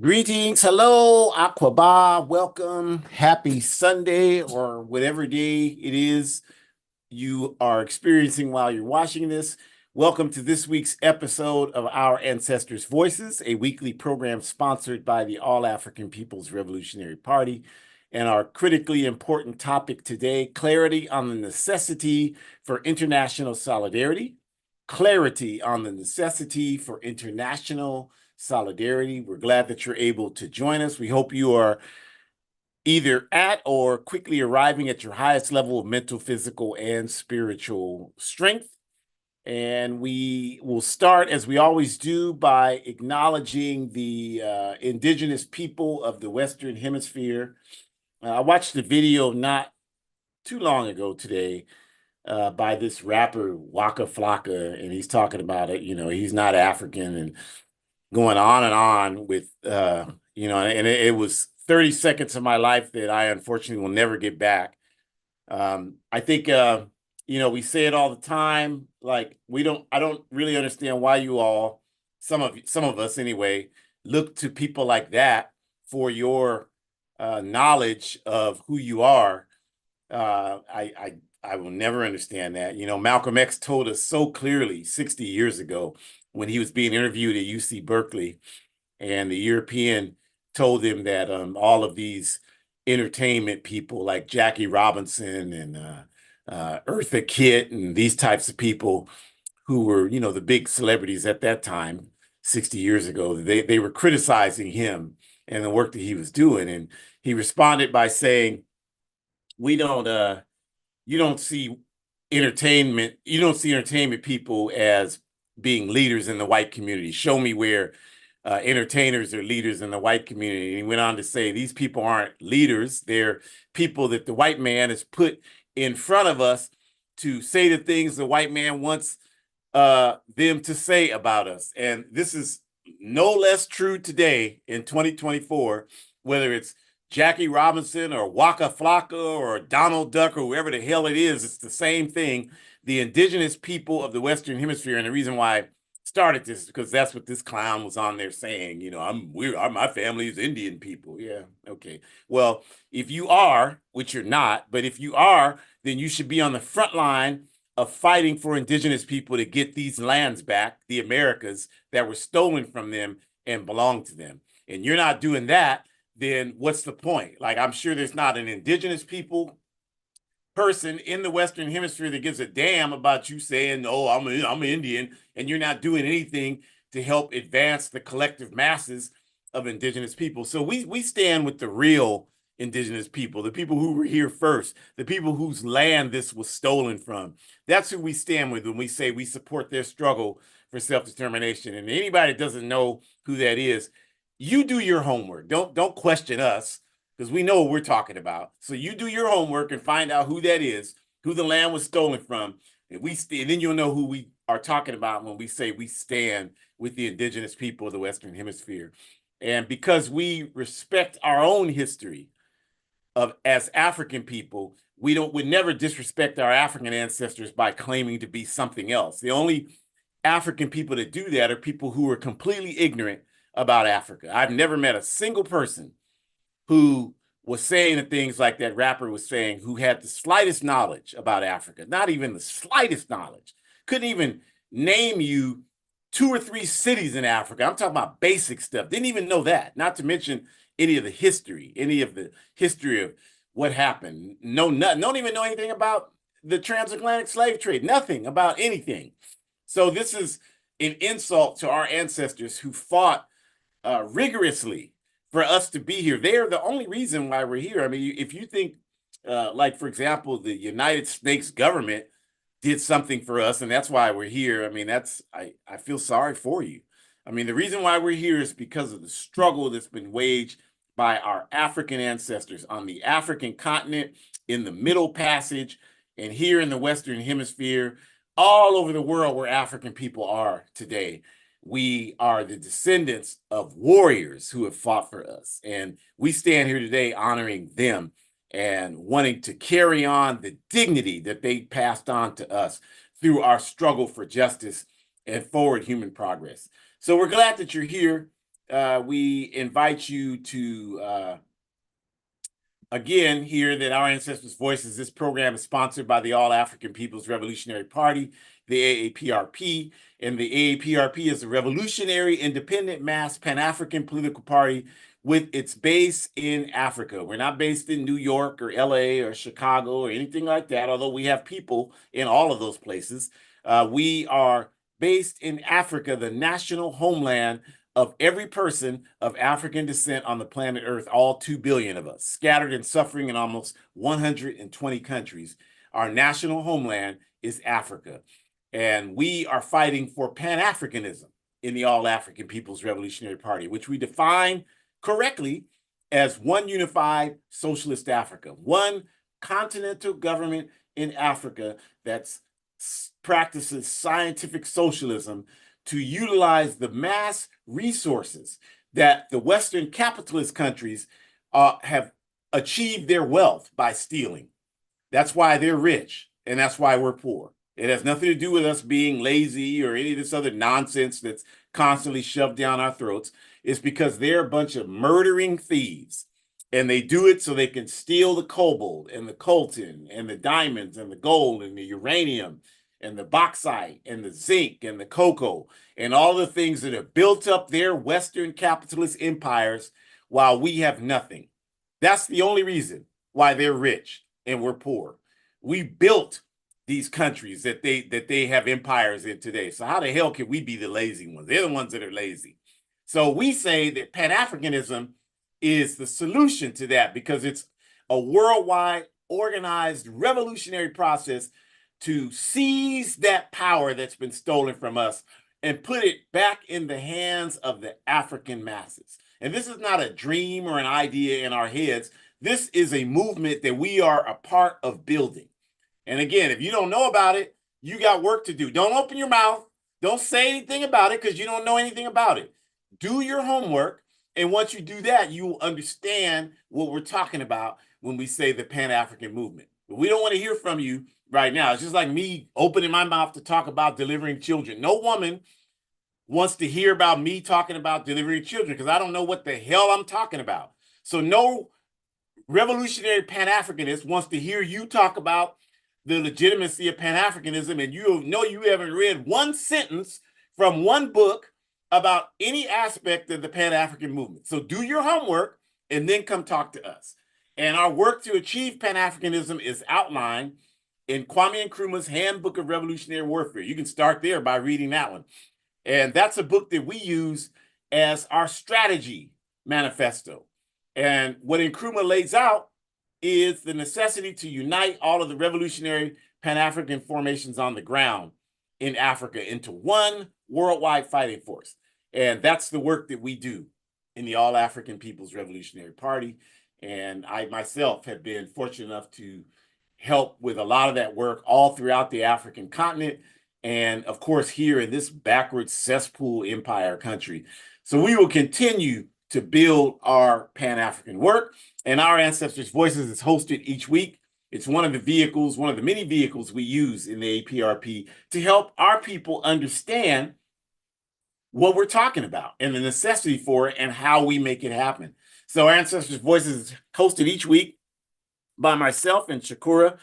Greetings, hello, Aquaba, welcome, happy Sunday, or whatever day it is you are experiencing while you're watching this. Welcome to this week's episode of Our Ancestors' Voices, a weekly program sponsored by the All African People's Revolutionary Party. And our critically important topic today, clarity on the necessity for international solidarity. Clarity on the necessity for international solidarity. We're glad that you're able to join us. We hope you are either at or quickly arriving at your highest level of mental, physical, and spiritual strength. And we will start, as we always do, by acknowledging the indigenous people of the Western Hemisphere. I watched a video not too long ago today by this rapper Waka Flocka, and he's talking about it. He's not African, and going on and on with and it was 30 seconds of my life that I unfortunately will never get back. I think we say it all the time, like I don't really understand why you all, some of us anyway, look to people like that for your knowledge of who you are. I will never understand that. Malcolm X told us so clearly 60 years ago when he was being interviewed at UC Berkeley, and the European told him that all of these entertainment people like Jackie Robinson and Eartha Kitt and these types of people who were, the big celebrities at that time, 60 years ago, they were criticizing him and the work that he was doing. And he responded by saying, we don't you don't see entertainment people as being leaders in the white community. Show me where entertainers are leaders in the white community. And he went on to say, these people aren't leaders. They're people that the white man has put in front of us to say the things the white man wants them to say about us. And this is no less true today in 2024, whether it's Jackie Robinson or Waka Flocka or Donald Duck or whoever the hell it is. It's the same thing. The indigenous people of the Western Hemisphere, and the reason why I started this is because that's what this clown was on there saying. My family is Indian people. Yeah, okay. Well, if you are, which you're not, but if you are, then you should be on the front line of fighting for indigenous people to get these lands back, the Americas that were stolen from them and belong to them. And you're not doing that, then what's the point? Like, I'm sure there's not an indigenous people person in the Western Hemisphere that gives a damn about you saying, "Oh, I'm Indian," and you're not doing anything to help advance the collective masses of indigenous people. So we stand with the real indigenous people, the people who were here first, the people whose land this was stolen from. That's who we stand with when we say we support their struggle for self-determination. And anybody that doesn't know who that is, you do your homework. Don't question us, because we know what we're talking about. So you do your homework and find out who that is, who the land was stolen from, and then you'll know who we are talking about when we say we stand with the indigenous people of the Western Hemisphere. And because we respect our own history of as African people, would never disrespect our African ancestors by claiming to be something else. The only African people that do that are people who are completely ignorant about Africa. I've never met a single person who was saying the things like that rapper was saying, who had the slightest knowledge about Africa, not even the slightest knowledge, couldn't even name you 2 or 3 cities in Africa. I'm talking about basic stuff. Didn't even know that, not to mention any of the history of what happened. No, nothing. Don't even know anything about the transatlantic slave trade, nothing about anything. So this is an insult to our ancestors who fought rigorously for us to be here. They are the only reason why we're here. I mean, if you think, like, for example, the United States government did something for us and that's why we're here, I mean, I feel sorry for you. I mean, the reason why we're here is because of the struggle that's been waged by our African ancestors on the African continent, in the Middle Passage, and here in the Western Hemisphere, all over the world where African people are today. We are the descendants of warriors who have fought for us. And we stand here today honoring them and wanting to carry on the dignity that they passed on to us through our struggle for justice and forward human progress. So we're glad that you're here. we invite you to again hear that Our Ancestors' Voices. This program is sponsored by the All African People's Revolutionary Party, the AAPRP. And the AAPRP is a revolutionary, independent, mass, Pan-African political party with its base in Africa. We're not based in New York or LA or Chicago or anything like that, although we have people in all of those places. We are based in Africa, the national homeland of every person of African descent on the planet Earth, all 2 billion of us, scattered and suffering in almost 120 countries. Our national homeland is Africa. And we are fighting for Pan-Africanism in the All African People's Revolutionary Party, which we define correctly as one unified socialist Africa, one continental government in Africa that practices scientific socialism to utilize the mass resources that the Western capitalist countries have achieved their wealth by stealing. That's why they're rich, and that's why we're poor. It has nothing to do with us being lazy or any of this other nonsense that's constantly shoved down our throats. It's because they're a bunch of murdering thieves, and they do it so they can steal the cobalt and the coltan and the diamonds and the gold and the uranium and the bauxite and the zinc and the cocoa and all the things that have built up their Western capitalist empires while we have nothing. That's the only reason why they're rich and we're poor. We built these countries that they have empires in today. So how the hell can we be the lazy ones? They're the ones that are lazy. So we say that Pan-Africanism is the solution to that because it's a worldwide organized revolutionary process to seize that power that's been stolen from us and put it back in the hands of the African masses. And this is not a dream or an idea in our heads. This is a movement that we are a part of building. And again, if you don't know about it, you got work to do. Don't open your mouth. Don't say anything about it because you don't know anything about it. Do your homework. And once you do that, you will understand what we're talking about when we say the Pan-African movement. But we don't want to hear from you right now. It's just like me opening my mouth to talk about delivering children. No woman wants to hear about me talking about delivering children because I don't know what the hell I'm talking about. So no revolutionary Pan-Africanist wants to hear you talk about the legitimacy of Pan-Africanism, and you know you haven't read one sentence from one book about any aspect of the Pan-African movement. So do your homework and then come talk to us. And our work to achieve Pan-Africanism is outlined in Kwame Nkrumah's Handbook of Revolutionary Warfare. You can start there by reading that one. And that's a book that we use as our strategy manifesto. And what Nkrumah lays out is the necessity to unite all of the revolutionary Pan-African formations on the ground in Africa into one worldwide fighting force. And that's the work that we do in the All African People's Revolutionary Party. And I myself have been fortunate enough to help with a lot of that work all throughout the African continent. And of course, here in this backwards cesspool empire country. So we will continue to build our Pan-African work. And Our Ancestors' Voices is hosted each week. It's one of the vehicles, one of the many vehicles we use in the APRP to help our people understand what we're talking about and the necessity for it and how we make it happen. So Our Ancestors' Voices is hosted each week by myself and Shakura,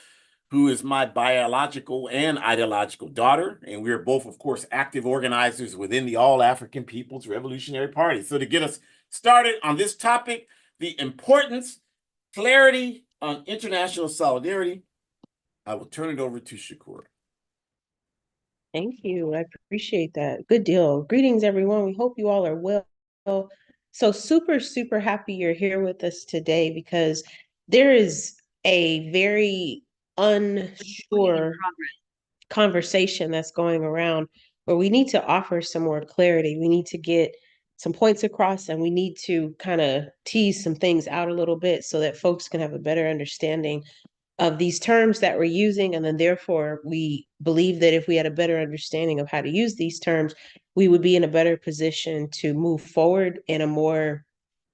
who is my biological and ideological daughter. And we are both, of course, active organizers within the All African People's Revolutionary Party. So to get us started on this topic, the importance, clarity on international solidarity, I will turn it over to Shakura. Thank you. I appreciate that. Good deal. Greetings, everyone. We hope you all are well. So super happy you're here with us today because there is a very unsure conversation that's going around where we need to offer some more clarity. We need to get some points across and we need to kind of tease some things out a little bit so that folks can have a better understanding of these terms that we're using. And then therefore, we believe that if we had a better understanding of how to use these terms, we would be in a better position to move forward in a more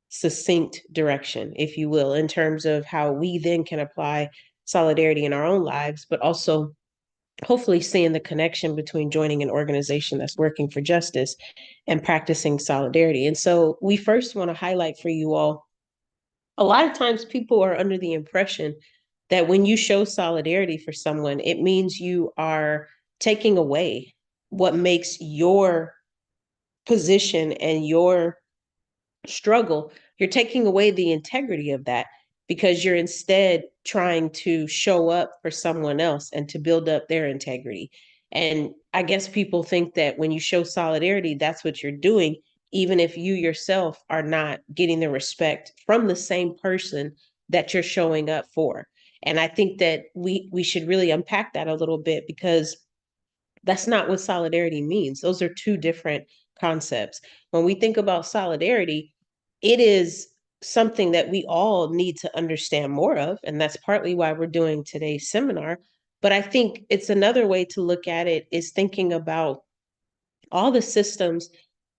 succinct direction, if you will, in terms of how we then can apply solidarity in our own lives, but also hopefully seeing the connection between joining an organization that's working for justice and practicing solidarity. And so we first want to highlight for you all, a lot of times people are under the impression that when you show solidarity for someone, it means you are taking away what makes your position and your struggle. You're taking away the integrity of that because you're instead trying to show up for someone else and to build up their integrity. And I guess people think that when you show solidarity, that's what you're doing, even if you yourself are not getting the respect from the same person that you're showing up for. And I think that we should really unpack that a little bit, because that's not what solidarity means. Those are two different concepts. When we think about solidarity, it is something that we all need to understand more of. And that's partly why we're doing today's seminar. But I think it's another way to look at it is thinking about all the systems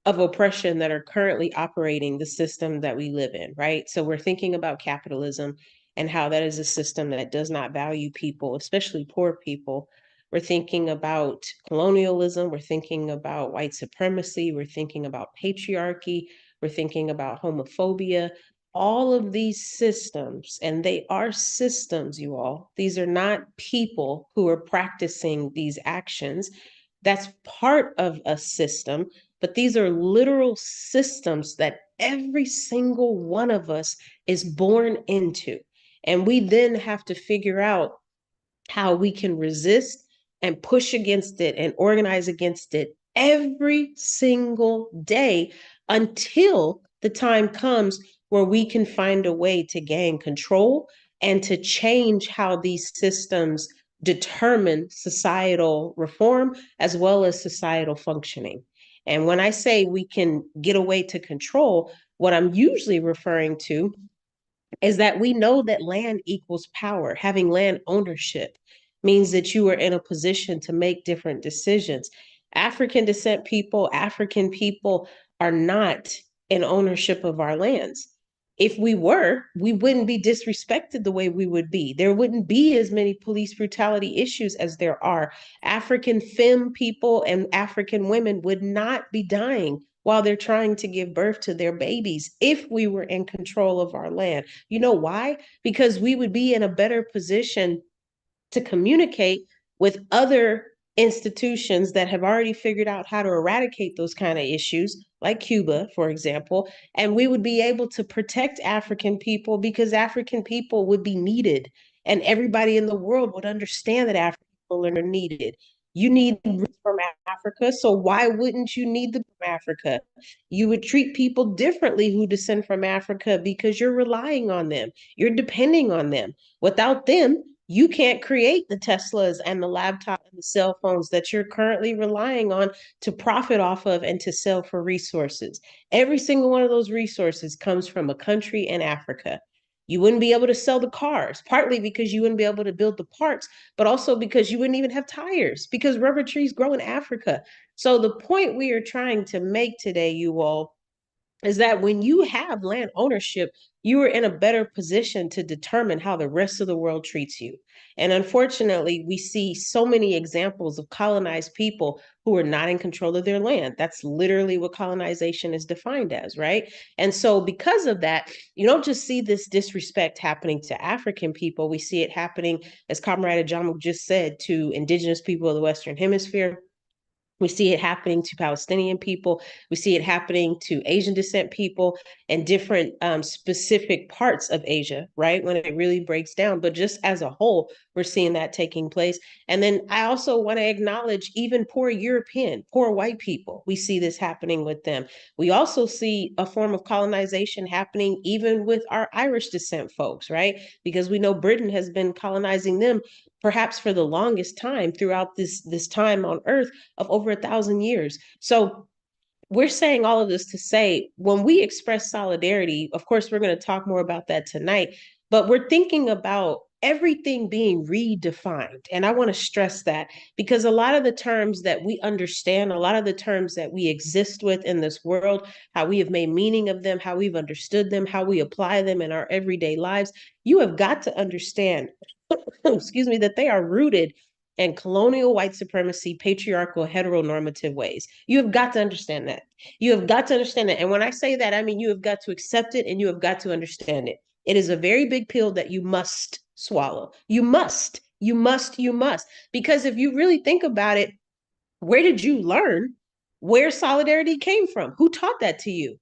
of oppression that are currently operating the system that we live in, right? So we're thinking about capitalism and how that is a system that does not value people, especially poor people. We're thinking about colonialism. We're thinking about white supremacy. We're thinking about patriarchy. We're thinking about homophobia. All of these systems, and they are systems, you all. These are not people who are practicing these actions. That's part of a system, but these are literal systems that every single one of us is born into. And we then have to figure out how we can resist and push against it and organize against it every single day until the time comes where we can find a way to gain control and to change how these systems determine societal reform as well as societal functioning. And when I say we can get a way to control, what I'm usually referring to is that we know that land equals power. Having land ownership means that you are in a position to make different decisions. African descent people, African people are not in ownership of our lands. If we were, we wouldn't be disrespected the way we would be. There wouldn't be as many police brutality issues as there are. African femme people and African women would not be dying while they're trying to give birth to their babies if we were in control of our land. You know why? Because we would be in a better position to communicate with other institutions that have already figured out how to eradicate those kind of issues, like Cuba, for example, and we would be able to protect African people because African people would be needed, and everybody in the world would understand that African people are needed. You need from Africa, so why wouldn't you need them from Africa? You would treat people differently who descend from Africa because you're relying on them, you're depending on them. Without them, you can't create the Teslas and the laptops and the cell phones that you're currently relying on to profit off of and to sell for resources. Every single one of those resources comes from a country in Africa. You wouldn't be able to sell the cars, partly because you wouldn't be able to build the parts, but also because you wouldn't even have tires because rubber trees grow in Africa. So the point we are trying to make today, you all, is that when you have land ownership, you are in a better position to determine how the rest of the world treats you. And unfortunately, we see so many examples of colonized people who are not in control of their land. That's literally what colonization is defined as, right? And so, because of that, you don't just see this disrespect happening to African people, we see it happening, as Comrade Ajamu just said, to indigenous people of the Western Hemisphere. We see it happening to Palestinian people. We see it happening to Asian descent people and different specific parts of Asia, right? When it really breaks down. But just as a whole, we're seeing that taking place. And then I also want to acknowledge even poor European, poor white people. We see this happening with them. We also see a form of colonization happening even with our Irish descent folks, right? Because we know Britain has been colonizing them perhaps for the longest time throughout this time on Earth of over 1,000 years. So we're saying all of this to say when we express solidarity, of course, we're going to talk more about that tonight, but we're thinking about everything being redefined. And I want to stress that because a lot of the terms that we understand, a lot of the terms that we exist with in this world, how we have made meaning of them, how we've understood them, how we apply them in our everyday lives, you have got to understand, excuse me, that they are rooted and colonial white supremacy, patriarchal, heteronormative ways. You have got to understand that. You have got to understand that. And when I say that, I mean you have got to accept it and you have got to understand it. It is a very big pill that you must swallow. You must, you must, you must. Because if you really think about it, where did you learn where solidarity came from? Who taught that to you?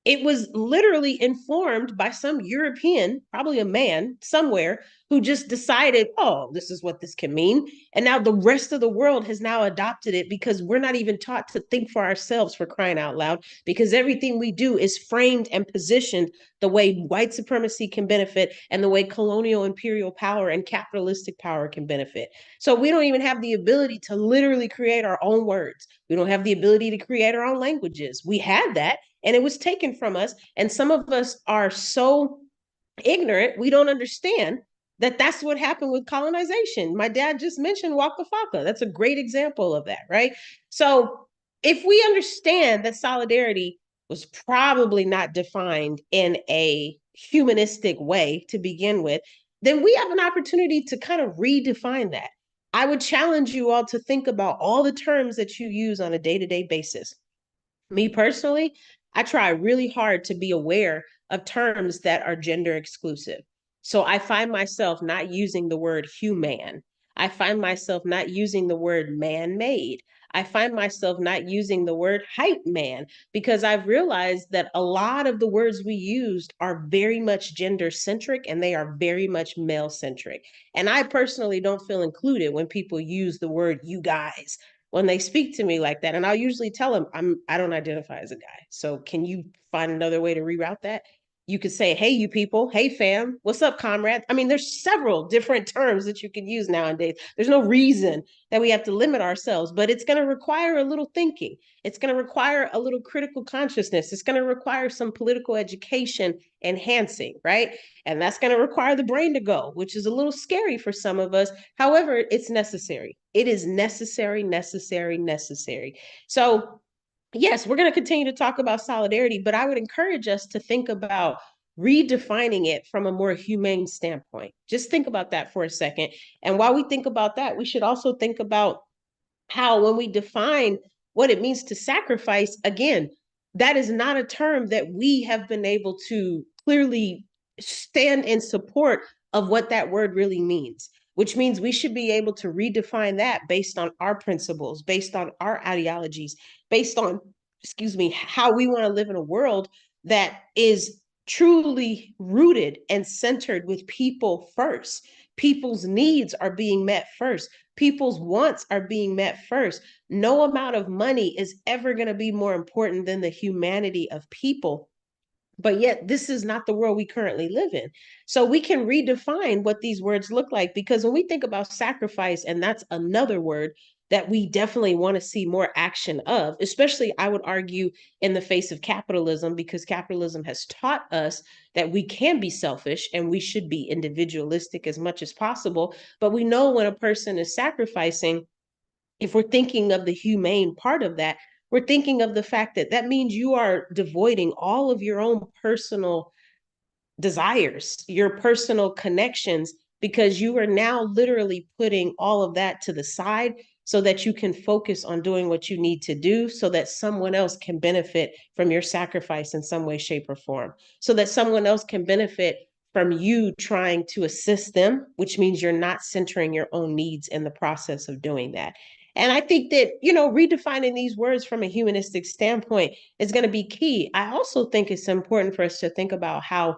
It was literally informed by some European, probably a man somewhere, who just decided, oh, this is what this can mean. And now the rest of the world has now adopted it because we're not even taught to think for ourselves, for crying out loud, because everything we do is framed and positioned the way white supremacy can benefit and the way colonial imperial power and capitalistic power can benefit. So we don't even have the ability to literally create our own words. We don't have the ability to create our own languages. We had that and it was taken from us. And some of us are so ignorant, we don't understand that that's what happened with colonization. My dad just mentioned Waka Flocka. That's a great example of that, right? So if we understand that solidarity was probably not defined in a humanistic way to begin with, then we have an opportunity to kind of redefine that. I would challenge you all to think about all the terms that you use on a day-to-day basis. Me personally, I try really hard to be aware of terms that are gender exclusive. So I find myself not using the word human. I find myself not using the word man made. I find myself not using the word hype man because I've realized that a lot of the words we used are very much gender centric and they are very much male centric. And I personally don't feel included when people use the word you guys when they speak to me like that. And I'll usually tell them I don't identify as a guy. So can you find another way to reroute that? You could say, hey, you people, hey, fam, what's up, comrade? I mean, there's several different terms that you can use nowadays. There's no reason that we have to limit ourselves, but it's going to require a little thinking. It's going to require a little critical consciousness. It's going to require some political education enhancing, right? And that's going to require the brain to go, which is a little scary for some of us. However, it's necessary. It is necessary, necessary, necessary. So yes, we're going to continue to talk about solidarity, but I would encourage us to think about redefining it from a more humane standpoint. Just think about that for a second. And while we think about that, we should also think about how when we define what it means to sacrifice, again, that is not a term that we have been able to clearly stand in support of what that word really means, which means we should be able to redefine that based on our principles, based on our ideologies, based on, excuse me, how we want to live in a world that is truly rooted and centered with people first. People's needs are being met first. People's wants are being met first. No amount of money is ever going to be more important than the humanity of people. But yet, this is not the world we currently live in. So we can redefine what these words look like because when we think about sacrifice, and that's another word that we definitely want to see more action of, especially I would argue in the face of capitalism, because capitalism has taught us that we can be selfish and we should be individualistic as much as possible. But we know when a person is sacrificing, if we're thinking of the humane part of that, we're thinking of the fact that that means you are devoiding all of your own personal desires, your personal connections, because you are now literally putting all of that to the side so that you can focus on doing what you need to do so that someone else can benefit from your sacrifice in some way, shape, or form, so that someone else can benefit from you trying to assist them, which means you're not centering your own needs in the process of doing that. And I think that, redefining these words from a humanistic standpoint is going to be key. I also think it's important for us to think about how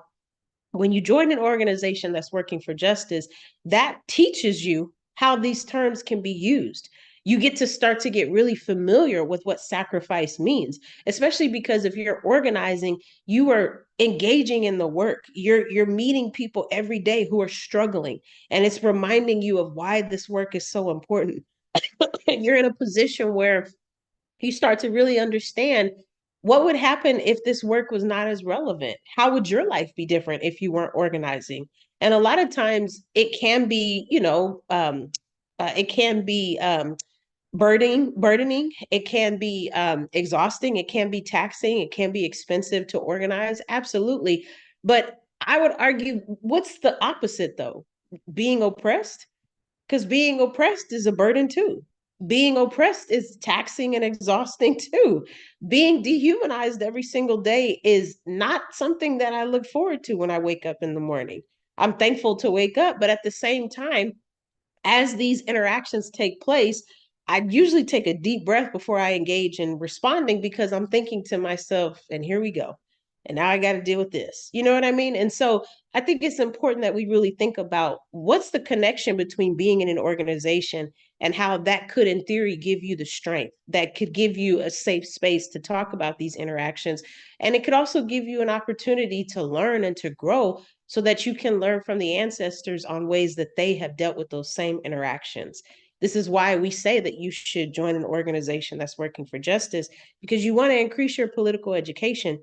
when you join an organization that's working for justice, that teaches you how these terms can be used. You get to start to get really familiar with what sacrifice means, especially because if you're organizing, you are engaging in the work. You're meeting people every day who are struggling, and it's reminding you of why this work is so important. You're in a position where you start to really understand what would happen if this work was not as relevant. How would your life be different if you weren't organizing? And a lot of times it can be, it can be burdening. It can be exhausting. It can be taxing. It can be expensive to organize. Absolutely. But I would argue, what's the opposite though? Being oppressed? because being oppressed is a burden too. Being oppressed is taxing and exhausting too. Being dehumanized every single day is not something that I look forward to when I wake up in the morning. I'm thankful to wake up, but at the same time, as these interactions take place, I usually take a deep breath before I engage in responding because I'm thinking to myself, and here we go. And now I got to deal with this. You know what I mean? And so I think it's important that we really think about what's the connection between being in an organization and how that could, in theory, give you the strength that could give you a safe space to talk about these interactions. And it could also give you an opportunity to learn and to grow so that you can learn from the ancestors on ways that they have dealt with those same interactions. This is why we say that you should join an organization that's working for justice, because you want to increase your political education.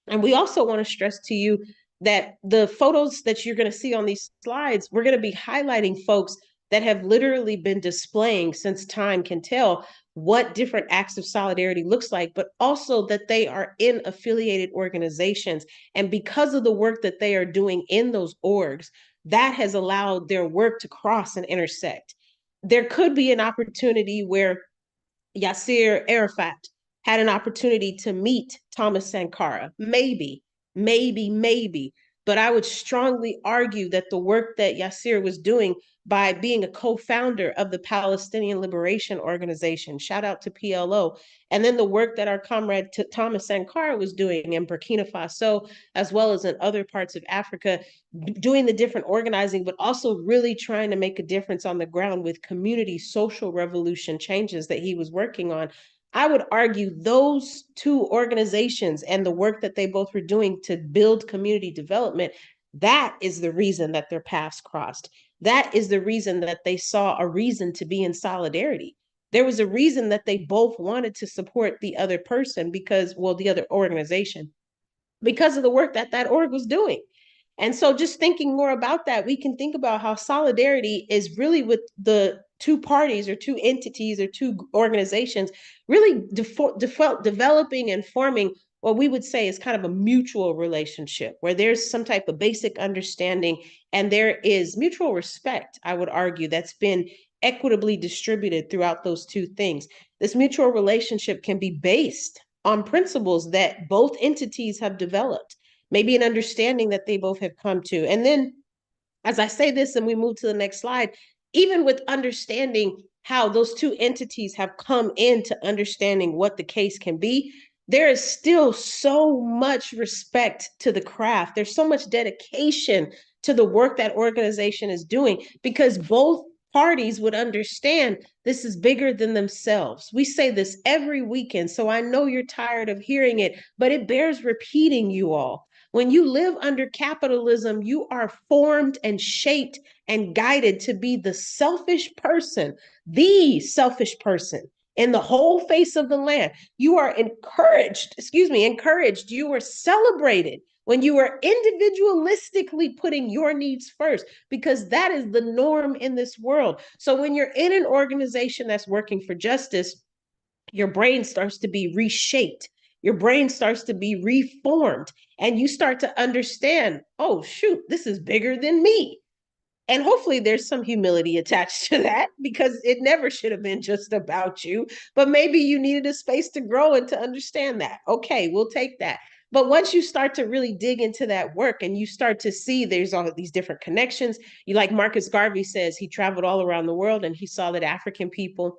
And we also want to stress to you that the photos that you're going to see on these slides, we're going to be highlighting folks that have literally been displaying since time can tell what different acts of solidarity looks like, but also that they are in affiliated organizations. And because of the work that they are doing in those orgs, that has allowed their work to cross and intersect. There could be an opportunity where Yasser Arafat had an opportunity to meet Thomas Sankara. Maybe. But I would strongly argue that the work that Yasser was doing by being a co-founder of the Palestinian Liberation Organization, shout out to PLO, and then the work that our comrade Thomas Sankara was doing in Burkina Faso, as well as in other parts of Africa, doing the different organizing, but also really trying to make a difference on the ground with community social revolution changes that he was working on. I would argue those two organizations and the work that they both were doing to build community development, that is the reason that their paths crossed. That is the reason that they saw a reason to be in solidarity. There was a reason that they both wanted to support the other person because, well, the other organization, because of the work that that org was doing. And so just thinking more about that, we can think about how solidarity is really with the two parties or two entities or two organizations really developing and forming what we would say is kind of a mutual relationship where there's some type of basic understanding and there is mutual respect, I would argue, that's been equitably distributed throughout those two things. This mutual relationship can be based on principles that both entities have developed, maybe an understanding that they both have come to. And then as I say this and we move to the next slide, even with understanding how those two entities have come into understanding what the case can be, there is still so much respect to the craft. There's so much dedication to the work that organization is doing because both parties would understand this is bigger than themselves. We say this every weekend, so I know you're tired of hearing it, but it bears repeating, you all. When you live under capitalism, you are formed and shaped and guided to be the selfish person in the whole face of the land. You are encouraged. You are celebrated when you are individualistically putting your needs first, because that is the norm in this world. So when you're in an organization that's working for justice, your brain starts to be reshaped. Your brain starts to be reformed, and you start to understand, oh, shoot, this is bigger than me. And hopefully there's some humility attached to that because it never should have been just about you. But maybe you needed a space to grow and to understand that. Okay, we'll take that. But once you start to really dig into that work and you start to see there's all of these different connections, you like Marcus Garvey says, he traveled all around the world and he saw that African people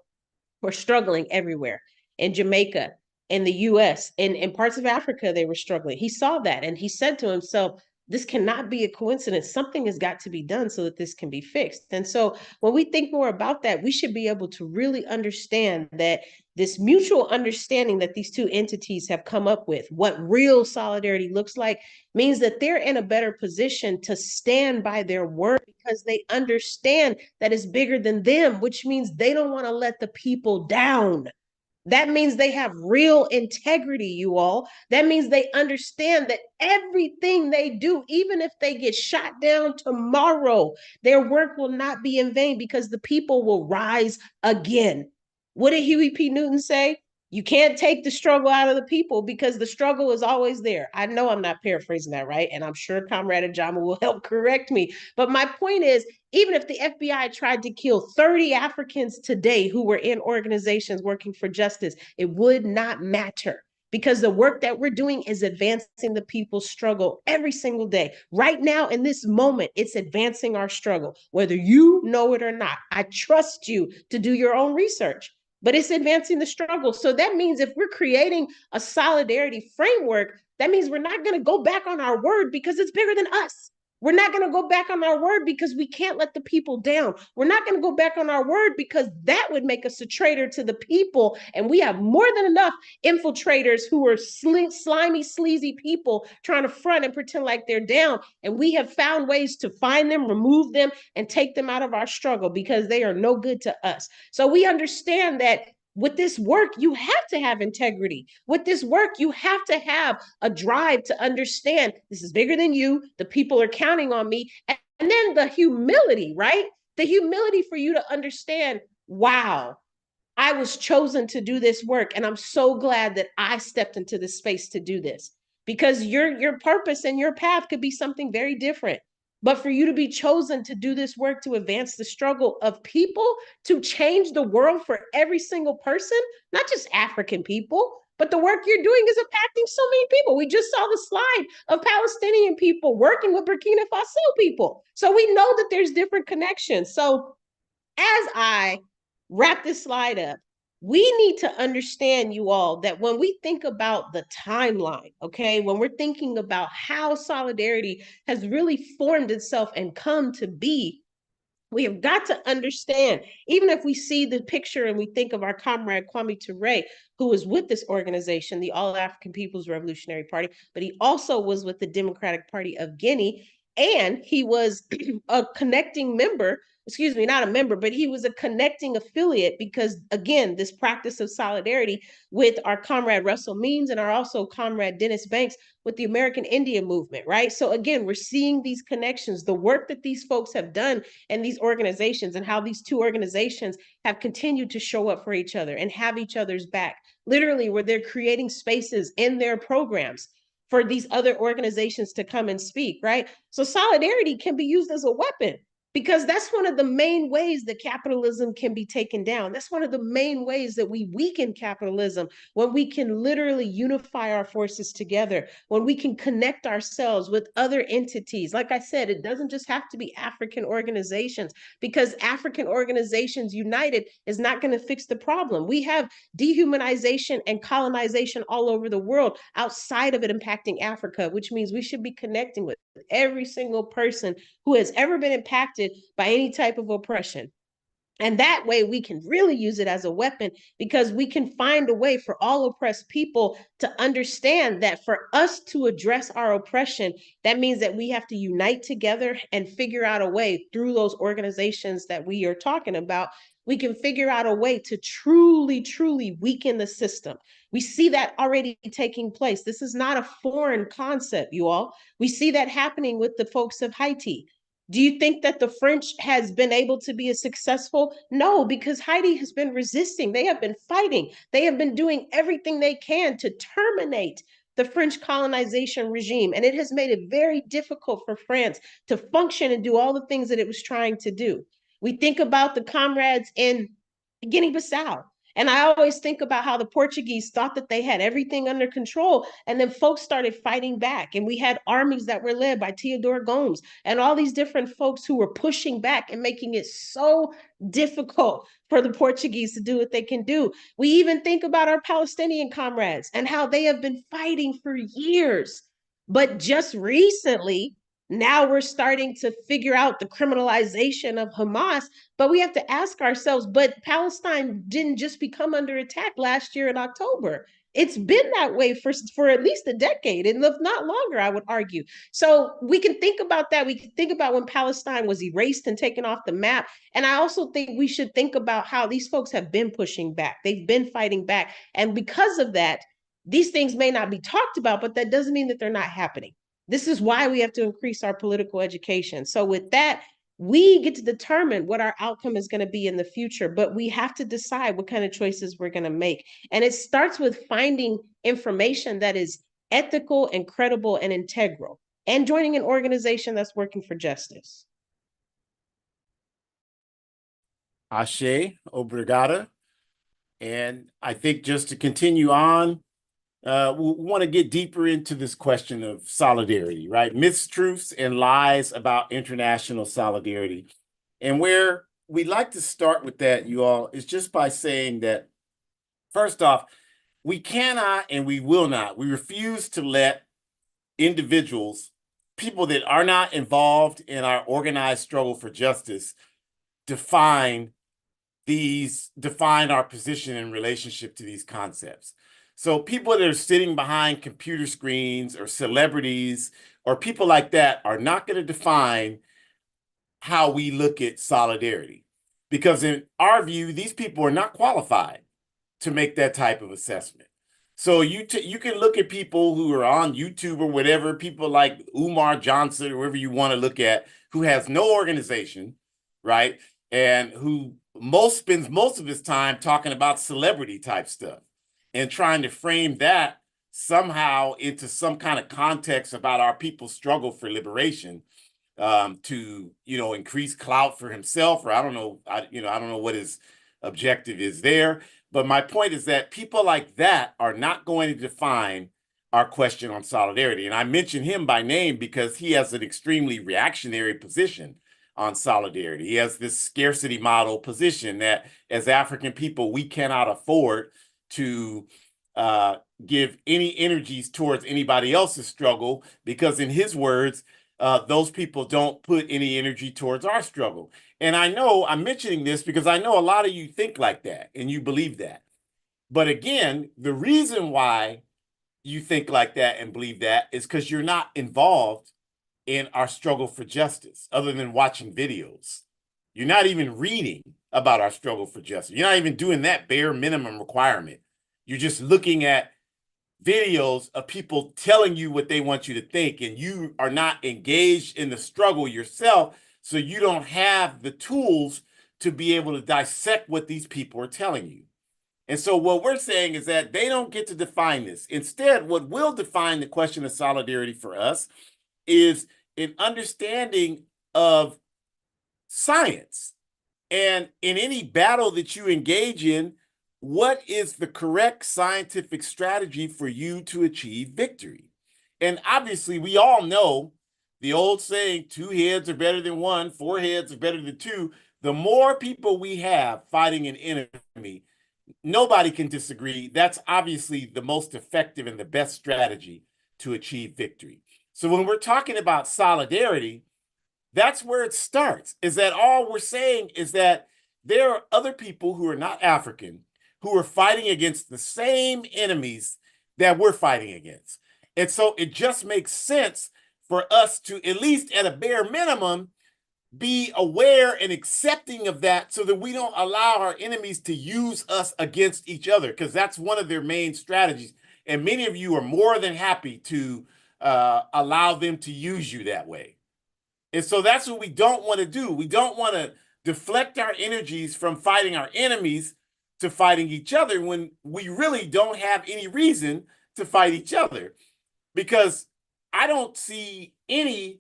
were struggling everywhere. In Jamaica, in the US, in parts of Africa, they were struggling. He saw that and he said to himself, this cannot be a coincidence. Something has got to be done so that this can be fixed. And so when we think more about that, we should be able to really understand that this mutual understanding that these two entities have come up with, what real solidarity looks like, means that they're in a better position to stand by their word because they understand that it's bigger than them, which means they don't want to let the people down. That means they have real integrity, you all. That means they understand that everything they do, even if they get shot down tomorrow, their work will not be in vain because the people will rise again. What did Huey P. Newton say? You can't take the struggle out of the people because the struggle is always there. I know I'm not paraphrasing that right, and I'm sure Comrade Ajama will help correct me. But my point is, even if the FBI tried to kill 30 Africans today who were in organizations working for justice, it would not matter because the work that we're doing is advancing the people's struggle every single day. Right now, in this moment, it's advancing our struggle, whether you know it or not. I trust you to do your own research, but it's advancing the struggle. So that means if we're creating a solidarity framework, that means we're not going to go back on our word because it's bigger than us. We're not going to go back on our word because we can't let the people down. We're not going to go back on our word because that would make us a traitor to the people. And we have more than enough infiltrators who are slimy, sleazy people trying to front and pretend like they're down. And we have found ways to find them, remove them, and take them out of our struggle because they are no good to us. So we understand that with this work, you have to have integrity. With this work, you have to have a drive to understand this is bigger than you. The people are counting on me. And then the humility, right? The humility for you to understand, wow, I was chosen to do this work. And I'm so glad that I stepped into this space to do this because your purpose and your path could be something very different. But for you to be chosen to do this work to advance the struggle of people, to change the world for every single person, not just African people, but the work you're doing is impacting so many people. We just saw the slide of Palestinian people working with Burkina Faso people. So we know that there's different connections. So as I wrap this slide up, we need to understand, you all, that when we think about the timeline, okay, when we're thinking about how solidarity has really formed itself and come to be, we have got to understand, even if we see the picture and we think of our comrade Kwame Ture, who was with this organization, the All African People's Revolutionary Party, but he also was with the Democratic Party of Guinea, and he was a connecting member, excuse me, not a member, but he was a connecting affiliate because, again, this practice of solidarity with our comrade Russell Means and our also comrade Dennis Banks with the American Indian movement, right? So again, we're seeing these connections, the work that these folks have done and these organizations and how these two organizations have continued to show up for each other and have each other's back. Literally, where they're creating spaces in their programs for these other organizations to come and speak, right? So solidarity can be used as a weapon because that's one of the main ways that capitalism can be taken down. That's one of the main ways that we weaken capitalism, when we can literally unify our forces together, when we can connect ourselves with other entities. Like I said, it doesn't just have to be African organizations, because African organizations united is not going to fix the problem. We have dehumanization and colonization all over the world outside of it impacting Africa, which means we should be connecting with every single person who has ever been impacted by any type of oppression. And that way we can really use it as a weapon because we can find a way for all oppressed people to understand that for us to address our oppression, that means that we have to unite together and figure out a way through those organizations that we are talking about. We can figure out a way to truly, truly weaken the system. We see that already taking place. This is not a foreign concept, you all. We see that happening with the folks of Haiti. Do you think that the French has been able to be as successful? No, because Haiti has been resisting. They have been fighting. They have been doing everything they can to terminate the French colonization regime. And it has made it very difficult for France to function and do all the things that it was trying to do. We think about the comrades in Guinea-Bissau. And I always think about how the Portuguese thought that they had everything under control. And then folks started fighting back. And we had armies that were led by Theodore Gomes and all these different folks who were pushing back and making it so difficult for the Portuguese to do what they can do. We even think about our Palestinian comrades and how they have been fighting for years. But just recently, now we're starting to figure out the criminalization of Hamas, but we have to ask ourselves, but Palestine didn't just become under attack last year in October. It's been that way for at least a decade, and if not longer, I would argue. So we can think about that. We can think about when Palestine was erased and taken off the map. And I also think we should think about how these folks have been pushing back. They've been fighting back. And because of that, these things may not be talked about, but that doesn't mean that they're not happening. This is why we have to increase our political education. So with that, We get to determine what our outcome is going to be in the future, but we have to decide what kind of choices we're going to make. And it starts with finding information that is ethical and credible and integral, and joining an organization that's working for justice. Ashe, obrigada. And I think just to continue on, we want to get deeper into this question of solidarity, right? Myths, truths, and lies about international solidarity. And where we like to start with that, you all, is just by saying that, first off, we cannot and we will not, we refuse to let individuals, people that are not involved in our organized struggle for justice, define our position in relationship to these concepts. So people that are sitting behind computer screens or celebrities or people like that are not going to define how we look at solidarity. Because in our view, these people are not qualified to make that type of assessment. So you can look at people who are on YouTube or whatever, people like Umar Johnson, or whoever you want to look at, who has no organization, right? And who spends most of his time talking about celebrity type stuff and trying to frame that somehow into some kind of context about our people's struggle for liberation, to increase clout for himself, or I don't know, I don't know what his objective is there. But my point is that people like that are not going to define our question on solidarity. And I mention him by name because he has an extremely reactionary position on solidarity. He has this scarcity model position that as African people, we cannot afford to give any energies towards anybody else's struggle, because in his words, those people don't put any energy towards our struggle. And I know I'm mentioning this because I know a lot of you think like that and you believe that. But again, the reason why you think like that and believe that is because you're not involved in our struggle for justice other than watching videos. You're not even reading about our struggle for justice. You're not even doing that bare minimum requirement. You're just looking at videos of people telling you what they want you to think, and you are not engaged in the struggle yourself, so you don't have the tools to be able to dissect what these people are telling you. And so what we're saying is that they don't get to define this. Instead, what will define the question of solidarity for us is an understanding of science. And in any battle that you engage in, what is the correct scientific strategy for you to achieve victory? And obviously, we all know the old saying, 2 heads are better than 1, 4 heads are better than 2. The more people we have fighting an enemy, nobody can disagree. That's obviously the most effective and the best strategy to achieve victory. So when we're talking about solidarity, that's where it starts, is that all we're saying is that there are other people who are not African who are fighting against the same enemies that we're fighting against. And so it just makes sense for us to, at least at a bare minimum, be aware and accepting of that so that we don't allow our enemies to use us against each other, because that's one of their main strategies. And many of you are more than happy to allow them to use you that way. And so that's what we don't want to do. We don't want to deflect our energies from fighting our enemies to fighting each other when we really don't have any reason to fight each other. Because I don't see any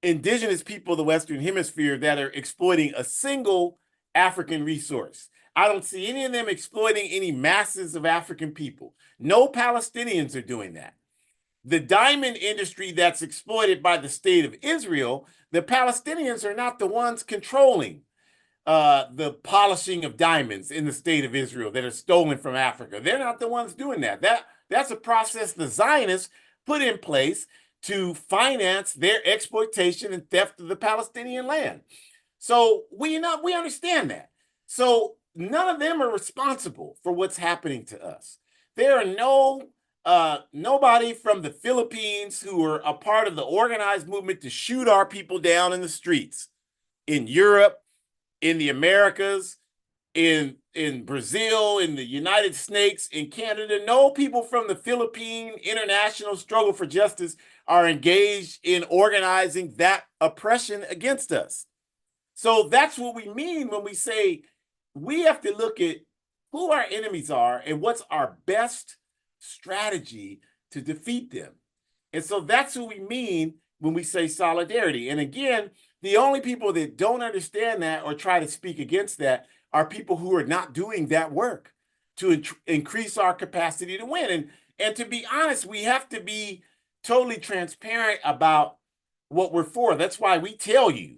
indigenous people of the Western Hemisphere that are exploiting a single African resource. I don't see any of them exploiting any masses of African people. No Palestinians are doing that. The diamond industry that's exploited by the state of Israel, the Palestinians are not the ones controlling the polishing of diamonds in the state of Israel that are stolen from Africa. They're not the ones doing that. That's a process the Zionists put in place to finance their exploitation and theft of the Palestinian land. So we understand that. So none of them are responsible for what's happening to us. There are nobody from the Philippines who are a part of the organized movement to shoot our people down in the streets in Europe, in the Americas, in Brazil, in the United States, in Canada. No people from the Philippine International Struggle for Justice are engaged in organizing that oppression against us. So that's what we mean when we say we have to look at who our enemies are and what's our best strategy to defeat them. And so that's what we mean when we say solidarity. And again, the only people that don't understand that or try to speak against that are people who are not doing that work to increase our capacity to win. And to be honest, we have to be totally transparent about what we're for. That's why we tell you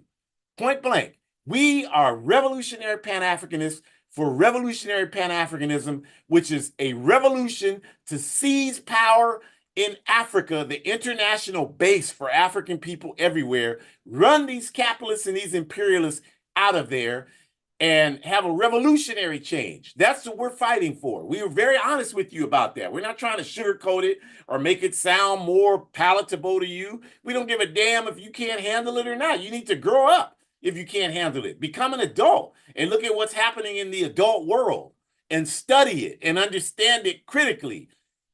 point blank, we are revolutionary Pan-Africanists for revolutionary Pan-Africanism, which is a revolution to seize power in Africa, the international base for African people everywhere, run these capitalists and these imperialists out of there, and have a revolutionary change. That's what we're fighting for. We were very honest with you about that. We're not trying to sugarcoat it or make it sound more palatable to you. We don't give a damn if you can't handle it or not. You need to grow up if you can't handle it. Become an adult and look at what's happening in the adult world and study it and understand it critically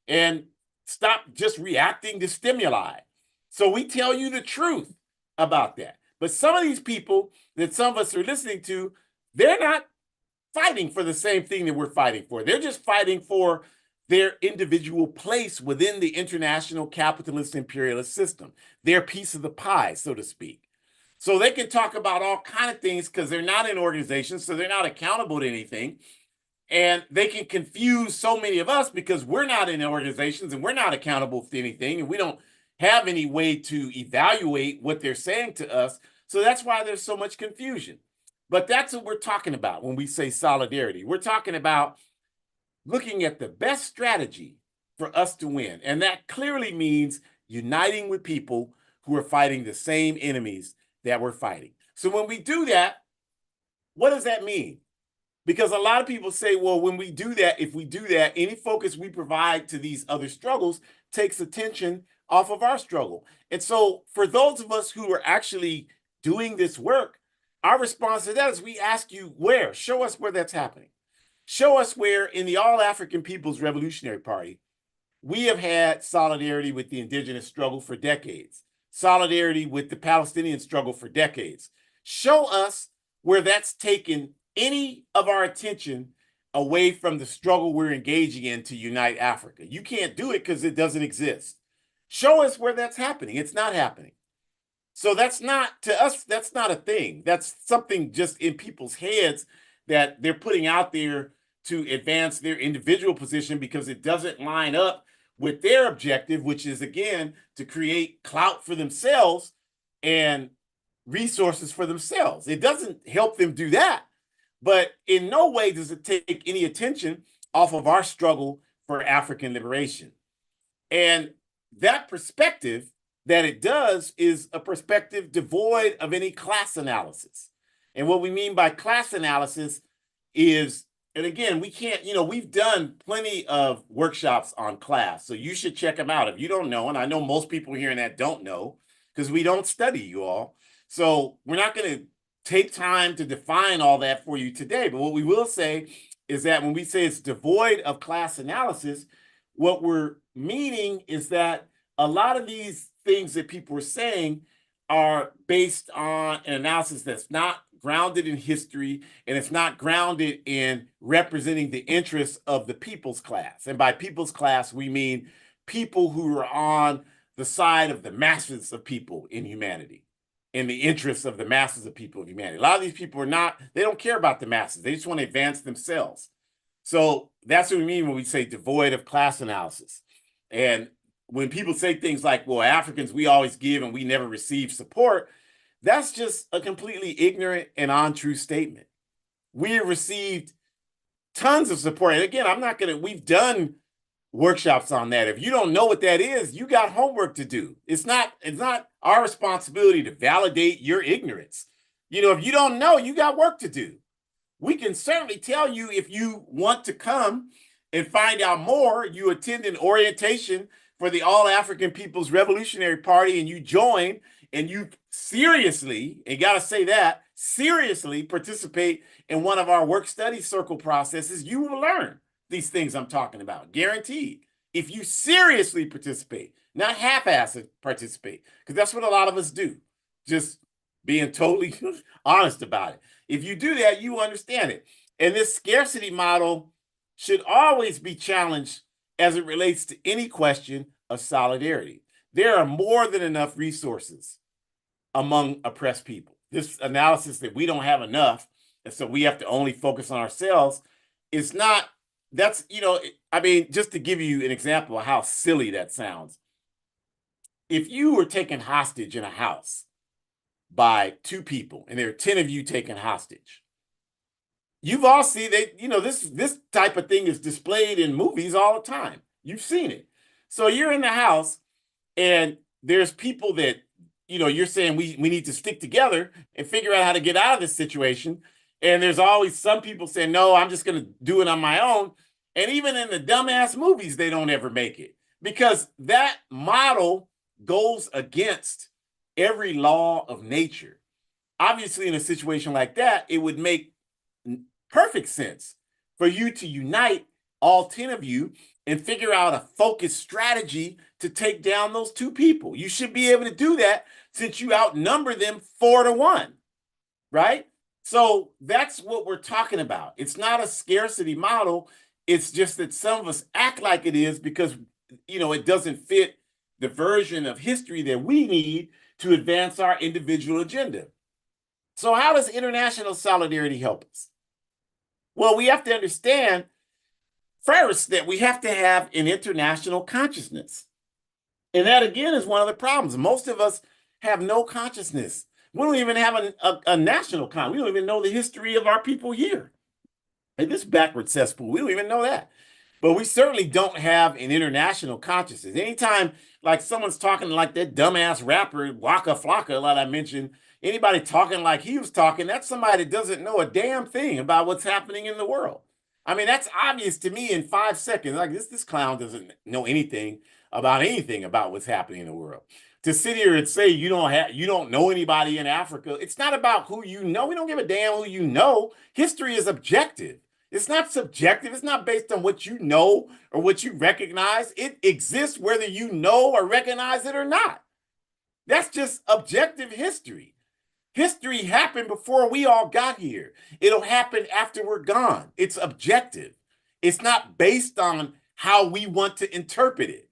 and stop just reacting to stimuli. So we tell you the truth about that. But some of these people that some of us are listening to, they're not fighting for the same thing that we're fighting for. They're just fighting for their individual place within the international capitalist imperialist system, their piece of the pie, so to speak. So they can talk about all kinds of things because they're not in organizations, so they're not accountable to anything. And they can confuse so many of us because we're not in organizations and we're not accountable for anything, and we don't have any way to evaluate what they're saying to us. So that's why there's so much confusion. But that's what we're talking about when we say solidarity. We're talking about looking at the best strategy for us to win. And that clearly means uniting with people who are fighting the same enemies that we're fighting. So when we do that, what does that mean? Because a lot of people say, well, when we do that, if we do that, any focus we provide to these other struggles takes attention off of our struggle. And so for those of us who are actually doing this work, our response to that is we ask you where. Show us where that's happening. Show us where in the All African People's Revolutionary Party, we have had solidarity with the indigenous struggle for decades, solidarity with the Palestinian struggle for decades. Show us where that's taken any of our attention away from the struggle we're engaging in to unite Africa. You can't do it because it doesn't exist. Show us where that's happening. It's not happening. So that's not, to us, that's not a thing. That's something just in people's heads that they're putting out there to advance their individual position because it doesn't line up with their objective, which is, again, to create clout for themselves and resources for themselves. It doesn't help them do that. But in no way does it take any attention off of our struggle for African liberation. And that perspective that it does is a perspective devoid of any class analysis. And what we mean by class analysis is, and again, we can't, we've done plenty of workshops on class, so you should check them out. If you don't know, and I know most people hearing that don't know, because we don't study you all. So we're not going to take time to define all that for you today. But what we will say is that when we say it's devoid of class analysis, what we're meaning is that a lot of these things that people are saying are based on an analysis that's not grounded in history, and it's not grounded in representing the interests of the people's class. And by people's class, we mean people who are on the side of the masses of people in humanity, in the interests of the masses of people of humanity. A lot of these people are not, they don't care about the masses. They just want to advance themselves. So that's what we mean when we say devoid of class analysis. And when people say things like, well, Africans, we always give and we never receive support, that's just a completely ignorant and untrue statement. We have received tons of support. And again, we've done workshops on that. If you don't know what that is, you got homework to do. It's not our responsibility to validate your ignorance. If you don't know, you got work to do. We can certainly tell you if you want to come and find out more, you attend an orientation for the All African People's Revolutionary Party and you join and you seriously, and got to say that, seriously participate in one of our work study circle processes, you will learn these things I'm talking about, guaranteed. If you seriously participate, not half-assed participate, because that's what a lot of us do. Just being totally honest about it. If you do that, you understand it. And this scarcity model should always be challenged as it relates to any question of solidarity. There are more than enough resources among oppressed people. This analysis that we don't have enough, and so we have to only focus on ourselves, is not, that's, I mean, just to give you an example of how silly that sounds. If you were taken hostage in a house by two people, and there are 10 of you taken hostage, you've all seen that, this type of thing is displayed in movies all the time. You've seen it. So you're in the house, and there's people that, you're saying we need to stick together and figure out how to get out of this situation. And there's always some people saying, no, I'm just going to do it on my own. And even in the dumbass movies, they don't ever make it, because that model goes against every law of nature. Obviously, in a situation like that, it would make perfect sense for you to unite, all 10 of you, and figure out a focused strategy to take down those two people. You should be able to do that since you outnumber them 4-1, right? So that's what we're talking about. It's not a scarcity model. It's just that some of us act like it is because, it doesn't fit the version of history that we need to advance our individual agenda. So how does international solidarity help us? Well, we have to understand first that we have to have an international consciousness. And that, again, is one of the problems. Most of us have no consciousness. We don't even have a national consciousness. We don't even know the history of our people here. And this backward cesspool, we don't even know that. But we certainly don't have an international consciousness. Anytime, like, someone's talking like that dumbass rapper, Waka Flocka, like I mentioned, anybody talking like he was talking, that's somebody that doesn't know a damn thing about what's happening in the world. I mean, that's obvious to me in 5 seconds. Like, this clown doesn't know anything about what's happening in the world. To sit here and say you don't know anybody in Africa, it's not about who you know. We don't give a damn who you know. History is objective. It's not subjective. It's not based on what you know or what you recognize. It exists whether you know or recognize it or not. That's just objective history. History happened before we all got here. It'll happen after we're gone. It's objective. It's not based on how we want to interpret it.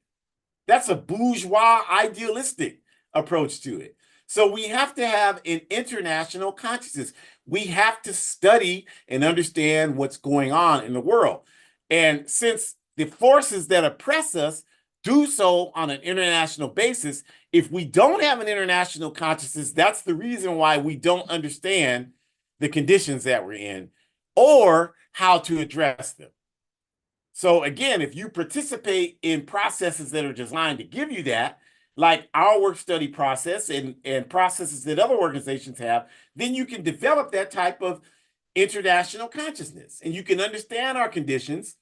That's a bourgeois idealistic approach to it. So we have to have an international consciousness. We have to study and understand what's going on in the world. And since the forces that oppress us do so on an international basis, if we don't have an international consciousness, that's the reason why we don't understand the conditions that we're in or how to address them. So again, if you participate in processes that are designed to give you that, like our work study process and processes that other organizations have, then you can develop that type of international consciousness and you can understand our conditions.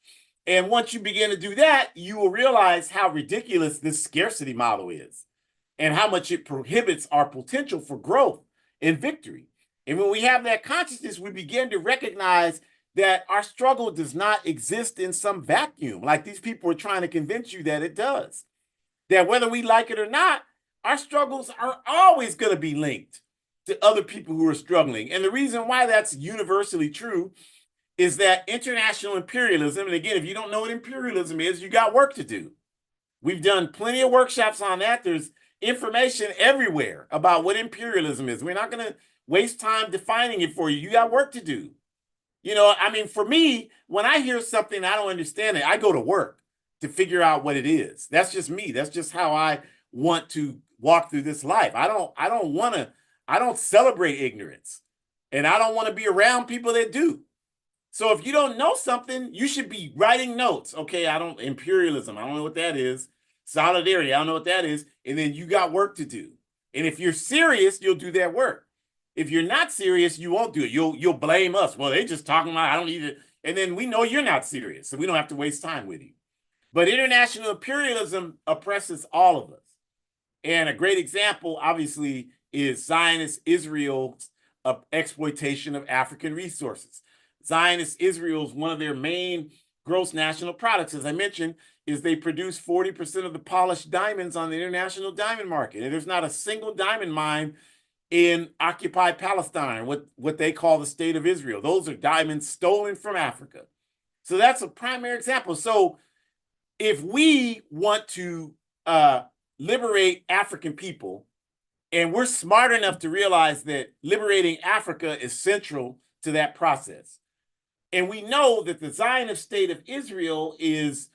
And once you begin to do that, you will realize how ridiculous this scarcity model is and how much it prohibits our potential for growth and victory. And when we have that consciousness, we begin to recognize that our struggle does not exist in some vacuum, like these people are trying to convince you that it does. That whether we like it or not, our struggles are always going to be linked to other people who are struggling. And the reason why that's universally true is that international imperialism, and again, if you don't know what imperialism is, you got work to do. We've done plenty of workshops on that. There's information everywhere about what imperialism is. We're not going to waste time defining it for you. You got work to do. I mean, for me, when I hear something I don't understand it, I go to work to figure out what it is. That's just me. That's just how I want to walk through this life. I don't celebrate ignorance, and I don't want to be around people that do. So if you don't know something, you should be writing notes. Okay, imperialism, I don't know what that is. Solidarity, I don't know what that is. And then you got work to do. And if you're serious, you'll do that work. If you're not serious, you won't do it. You'll blame us. Well, they just talking about, I don't need it. And then we know you're not serious, so we don't have to waste time with you. But international imperialism oppresses all of us. And a great example, obviously, is Zionist Israel's exploitation of African resources. Zionist Israel's one of their main gross national products, as I mentioned, is they produce 40% of the polished diamonds on the international diamond market. And there's not a single diamond mine in occupied Palestine, what they call the state of Israel. Those are diamonds stolen from Africa. So that's a primary example. So if we want to liberate African people, and we're smart enough to realize that liberating Africa is central to that process, and we know that the Zionist state of Israel is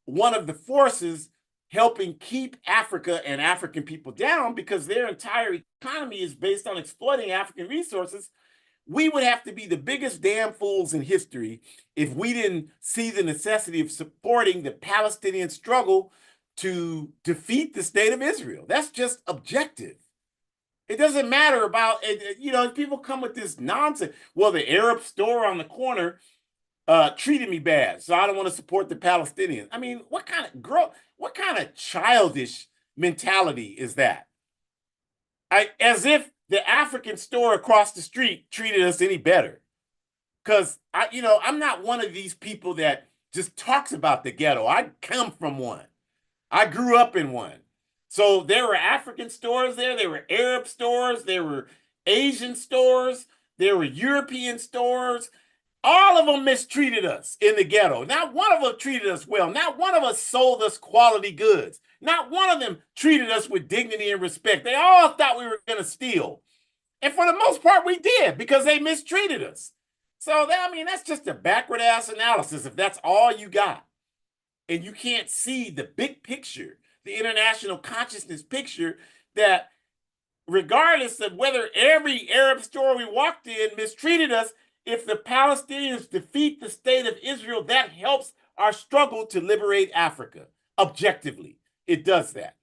one of the forces helping keep Africa and African people down because their entire economy is based on exploiting African resources. We would have to be the biggest damn fools in history if we didn't see the necessity of supporting the Palestinian struggle to defeat the state of Israel. That's just objective. It doesn't matter about, people come with this nonsense. Well, the Arab store on the corner treated me bad, so I don't want to support the Palestinians. I mean, what kind of childish mentality is that? As if the African store across the street treated us any better. Because I'm not one of these people that just talks about the ghetto. I come from one. I grew up in one. So there were African stores there were Arab stores, there were Asian stores, there were European stores. All of them mistreated us in the ghetto. Not one of them treated us well. Not one of us sold us quality goods. Not one of them treated us with dignity and respect. They all thought we were going to steal. And for the most part, we did because they mistreated us. So, that's just a backward ass analysis if that's all you got. And you can't see the big picture, the international consciousness picture that regardless of whether every Arab store we walked in mistreated us, if the Palestinians defeat the state of Israel, that helps our struggle to liberate Africa. Objectively, it does that.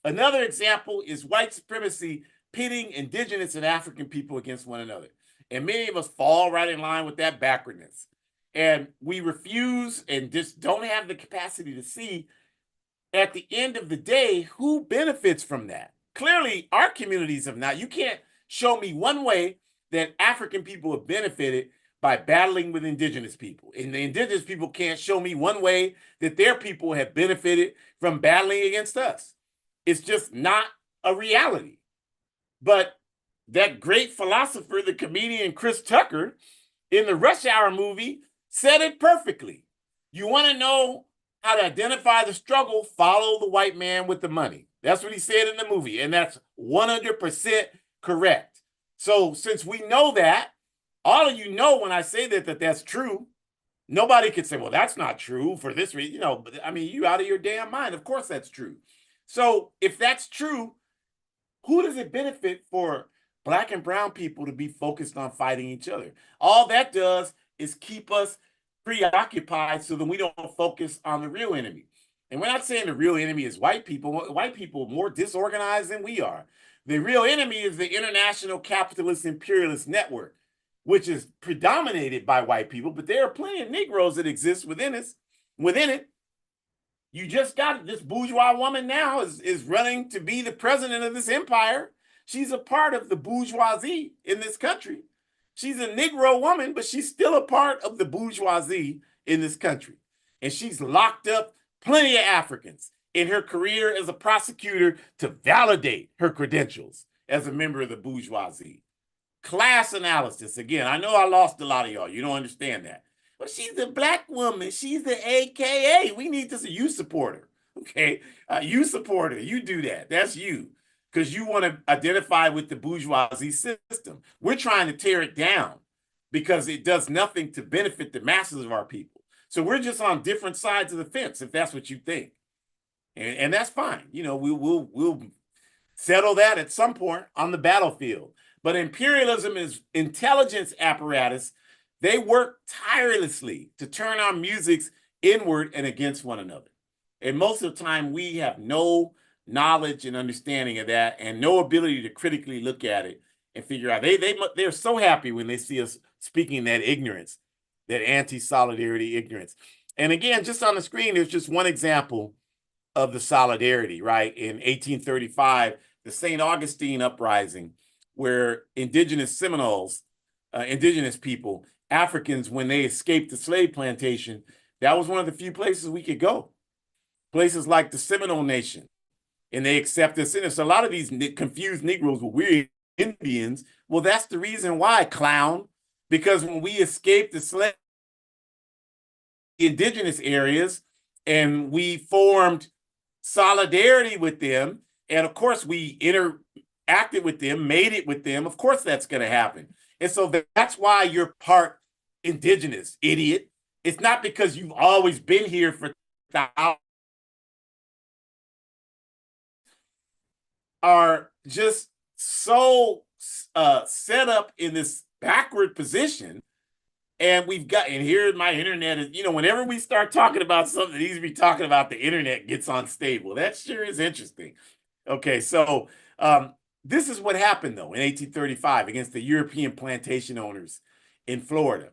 Another example is white supremacy pitting indigenous and African people against one another. And many of us fall right in line with that backwardness. And we refuse and just don't have the capacity to see at the end of the day who benefits from that. Clearly, our communities have not. You can't show me one way that African people have benefited by battling with indigenous people. And the indigenous people can't show me one way that their people have benefited from battling against us. It's just not a reality. But that great philosopher, the comedian Chris Tucker, in the Rush Hour movie, said it perfectly. You want to know how to identify the struggle, follow the white man with the money. That's what he said in the movie, and that's 100% correct. So since we know that, all of you know when I say that's true, nobody can say, well, that's not true for this reason. You out of your damn mind. Of course that's true. So if that's true, who does it benefit for Black and brown people to be focused on fighting each other? All that does is keep us preoccupied so that we don't focus on the real enemy. And we're not saying the real enemy is white people. White people are more disorganized than we are. The real enemy is the international capitalist imperialist network, which is predominated by white people, but there are plenty of Negroes that exist within it. You just got this bourgeois woman now is running to be the president of this empire. She's a part of the bourgeoisie in this country. She's a Negro woman, but she's still a part of the bourgeoisie in this country. And she's locked up plenty of Africans in her career as a prosecutor to validate her credentials as a member of the bourgeoisie. Class analysis. Again, I know I lost a lot of y'all. You don't understand that. But she's a Black woman. She's the AKA. We need to see you support her. Okay? You support her. You do that. That's you. Because you want to identify with the bourgeoisie system. We're trying to tear it down because it does nothing to benefit the masses of our people. So we're just on different sides of the fence, if that's what you think. And that's fine. We'll settle that at some point on the battlefield. But imperialism is intelligence apparatus. They work tirelessly to turn our musics inward and against one another. And most of the time, we have no knowledge and understanding of that and no ability to critically look at it and figure out. They're so happy when they see us speaking that ignorance, that anti-solidarity ignorance. And again, just on the screen, there's just one example of the solidarity, right? In 1835, the St. Augustine uprising, where indigenous Seminoles, indigenous people, Africans, when they escaped the slave plantation, that was one of the few places we could go. Places like the Seminole Nation, and they accept us in it. So a lot of these confused Negroes were weird Indians. Well, that's the reason why, clown, because when we escaped the slave indigenous areas and we formed solidarity with them, and of course we interacted with them, made it with them, of course that's going to happen. And so that's why you're part indigenous, idiot. It's not because you've always been here for thousands. Are just so set up in this backward position. And we've got, and here my internet is, whenever we start talking about something that needs to be talking about, the internet gets unstable. That sure is interesting. Okay, so this is what happened though in 1835 against the European plantation owners in Florida.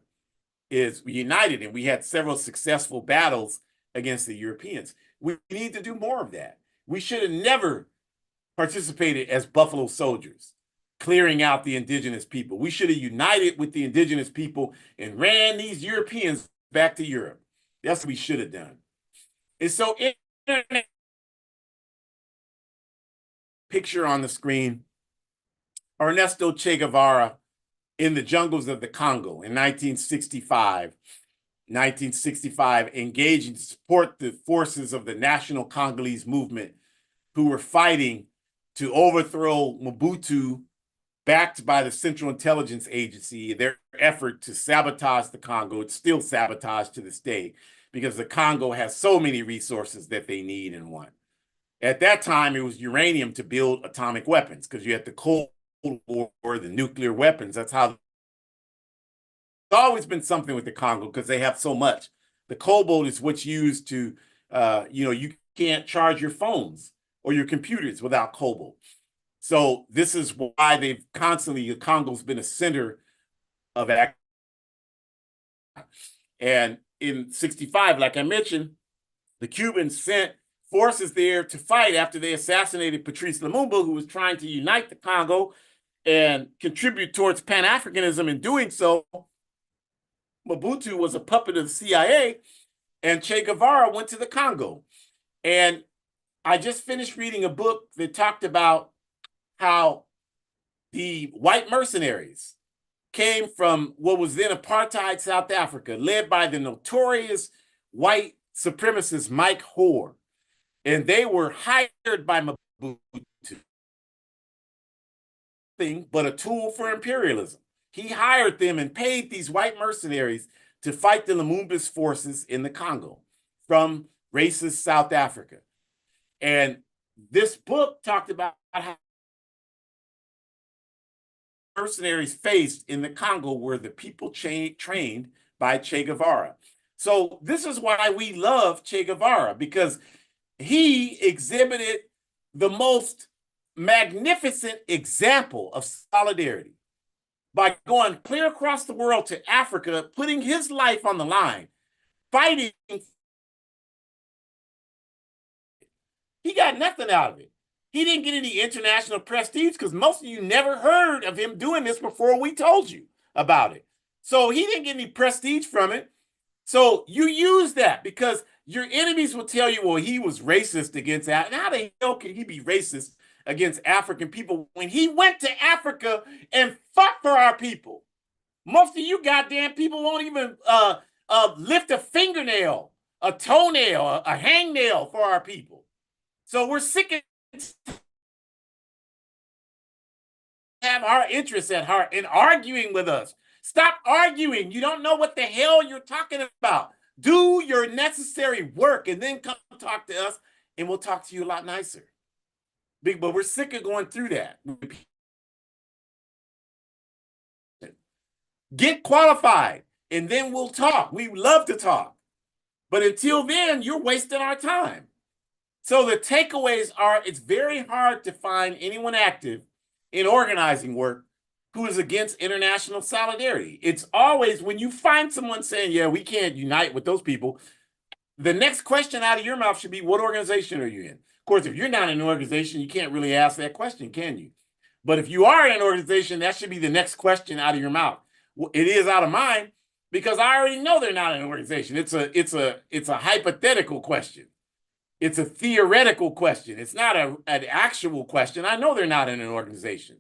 Is we united and we had several successful battles against the Europeans. We need to do more of that. We should have never participated as Buffalo Soldiers, clearing out the indigenous people. We should have united with the indigenous people and ran these Europeans back to Europe. That's what we should have done. And so, picture on the screen, Ernesto Che Guevara in the jungles of the Congo in 1965, engaging to support the forces of the National Congolese movement who were fighting to overthrow Mobutu, backed by the Central Intelligence Agency, their effort to sabotage the Congo. It's still sabotaged to this day because the Congo has so many resources that they need and want. At that time, it was uranium to build atomic weapons because you had the Cold War, the nuclear weapons. That's how it's always been something with the Congo because they have so much. The cobalt is what's used to, you can't charge your phones or your computers without cobalt. So this is why the Congo's been a center of action. And in 65, like I mentioned, the Cubans sent forces there to fight after they assassinated Patrice Lumumba, who was trying to unite the Congo and contribute towards Pan-Africanism. In doing so, Mobutu was a puppet of the CIA, and Che Guevara went to the Congo. And I just finished reading a book that talked about how the white mercenaries came from what was then apartheid South Africa, led by the notorious white supremacist Mike Hoare. And they were hired by Mobutu, but a tool for imperialism. He hired them and paid these white mercenaries to fight the Lumumba's forces in the Congo from racist South Africa. And this book talked about how mercenaries faced in the Congo were the people trained by Che Guevara. So this is why we love Che Guevara, because he exhibited the most magnificent example of solidarity by going clear across the world to Africa, putting his life on the line, fighting. He got nothing out of it. He didn't get any international prestige because most of you never heard of him doing this before we told you about it. So he didn't get any prestige from it. So you use that because your enemies will tell you, well, he was racist against that. And how the hell can he be racist against African people when he went to Africa and fought for our people? Most of you goddamn people won't even lift a fingernail, a toenail, a hangnail for our people. So we're sick of have our interests at heart and arguing with us. Stop arguing. You don't know what the hell you're talking about. Do your necessary work and then come talk to us and we'll talk to you a lot nicer. But we're sick of going through that. Get qualified and then we'll talk. We love to talk. But until then, you're wasting our time. So the takeaways are it's very hard to find anyone active in organizing work who is against international solidarity. It's always when you find someone saying, yeah, we can't unite with those people, the next question out of your mouth should be, what organization are you in? Of course, if you're not in an organization, you can't really ask that question, can you? But if you are in an organization, that should be the next question out of your mouth. It is out of mine because I already know they're not in an organization. It's a hypothetical question. It's a theoretical question. It's not an actual question. I know they're not in an organization.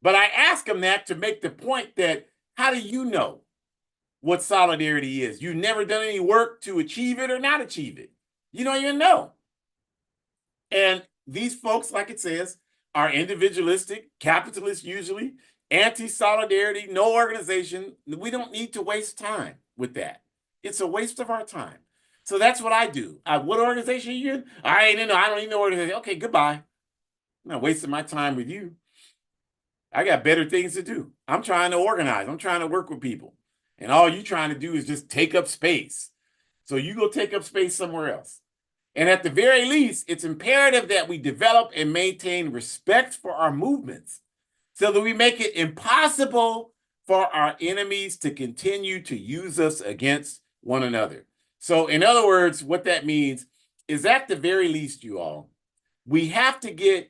But I ask them that to make the point that how do you know what solidarity is? You've never done any work to achieve it or not achieve it. You don't even know. And these folks, like it says, are individualistic, capitalist usually, anti-solidarity, no organization. We don't need to waste time with that. It's a waste of our time. So that's what I do. What organization are you in? I don't even know organization. Okay, goodbye. I'm not wasting my time with you. I got better things to do. I'm trying to organize. I'm trying to work with people. And all you're trying to do is just take up space. So you go take up space somewhere else. And at the very least, it's imperative that we develop and maintain respect for our movements so that we make it impossible for our enemies to continue to use us against one another. So in other words, what that means is at the very least, you all, we have to get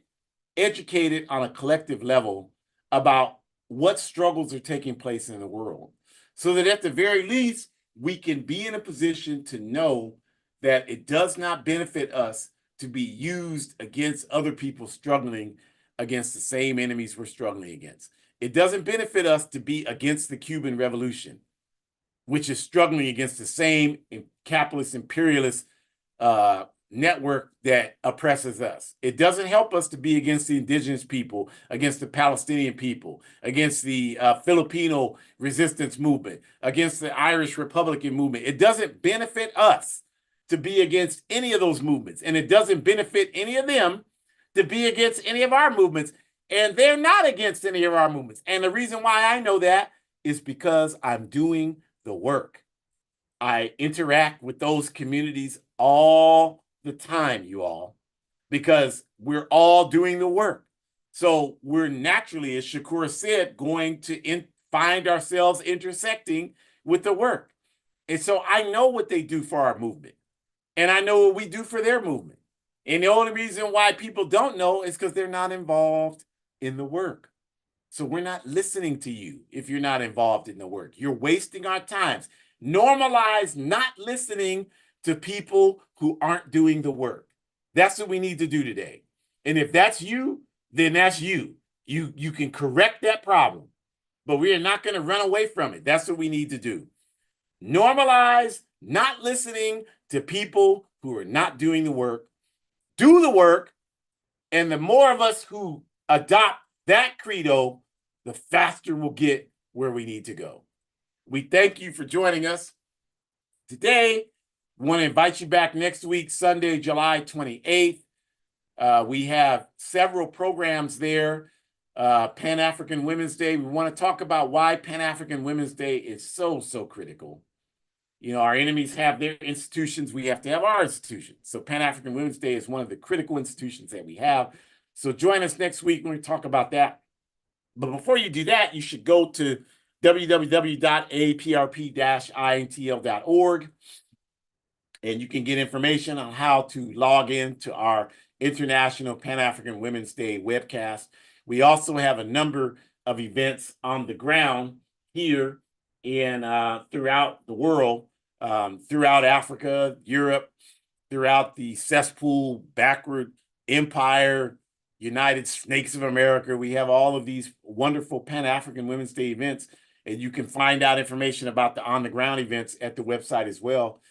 educated on a collective level about what struggles are taking place in the world so that at the very least, we can be in a position to know that it does not benefit us to be used against other people struggling against the same enemies we're struggling against. It doesn't benefit us to be against the Cuban Revolution, which is struggling against the same capitalist imperialist network that oppresses us. It doesn't help us to be against the indigenous people, against the Palestinian people, against the Filipino resistance movement, against the Irish Republican movement. It doesn't benefit us to be against any of those movements. And it doesn't benefit any of them to be against any of our movements. And they're not against any of our movements. And the reason why I know that is because I'm doing the work. I interact with those communities all the time, you all, because we're all doing the work. So we're naturally, as Shakur said, going to find ourselves intersecting with the work. And so I know what they do for our movement. And I know what we do for their movement. And the only reason why people don't know is because they're not involved in the work. So we're not listening to you if you're not involved in the work. You're wasting our times. Normalize not listening to people who aren't doing the work. That's what we need to do today. And if that's you, then that's you. You can correct that problem. But we are not going to run away from it. That's what we need to do. Normalize not listening to people who are not doing the work. Do the work. And the more of us who adopt that credo, the faster we'll get where we need to go. We thank you for joining us today. We want to invite you back next week, Sunday, July 28th. We have several programs there. Pan-African Women's Day. We want to talk about why Pan-African Women's Day is so, so critical. You know, our enemies have their institutions. We have to have our institutions. So Pan-African Women's Day is one of the critical institutions that we have. So join us next week when we talk about that. But before you do that, you should go to www.aprp-intl.org, and you can get information on how to log in to our International Pan-African Women's Day webcast. We also have a number of events on the ground here in throughout the world, throughout Africa, Europe, throughout the cesspool, backward empire, United Snakes of America. We have all of these wonderful Pan-African Women's Day events, and you can find out information about the on-the-ground events at the website as well.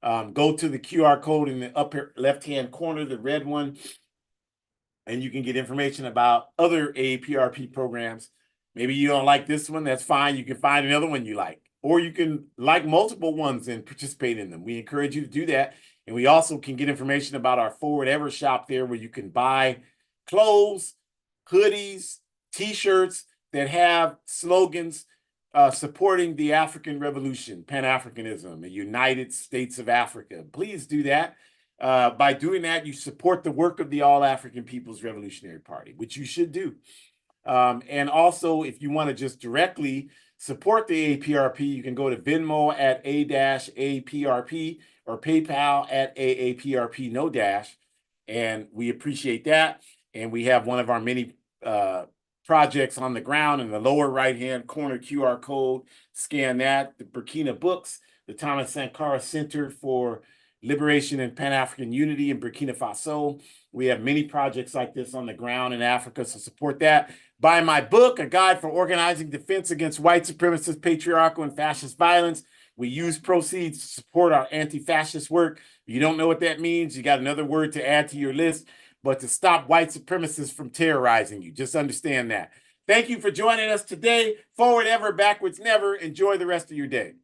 Go to the QR code in the upper left-hand corner, the red one, and you can get information about other AAPRP programs. Maybe you don't like this one, that's fine. You can find another one you like, or you can like multiple ones and participate in them. We encourage you to do that. And we also can get information about our Forward Ever shop there, where you can buy clothes, hoodies, t-shirts that have slogans supporting the African Revolution, Pan-Africanism, the United States of Africa. Please do that. By doing that, you support the work of the All-African People's Revolutionary Party, which you should do. And also, if you want to just directly support the AAPRP, you can go to Venmo at A-APRP or PayPal at AAPRP no dash. And we appreciate that. And we have one of our many projects on the ground in the lower right-hand corner QR code. Scan that. The Burkina Books, the Thomas Sankara Center for Liberation and Pan-African Unity in Burkina Faso. We have many projects like this on the ground in Africa, so support that. Buy my book, A Guide for Organizing Defense Against White Supremacist, Patriarchal, and Fascist Violence. We use proceeds to support our anti-fascist work. If you don't know what that means, you got another word to add to your list, but to stop white supremacists from terrorizing you. Just understand that. Thank you for joining us today. Forward ever, backwards never. Enjoy the rest of your day.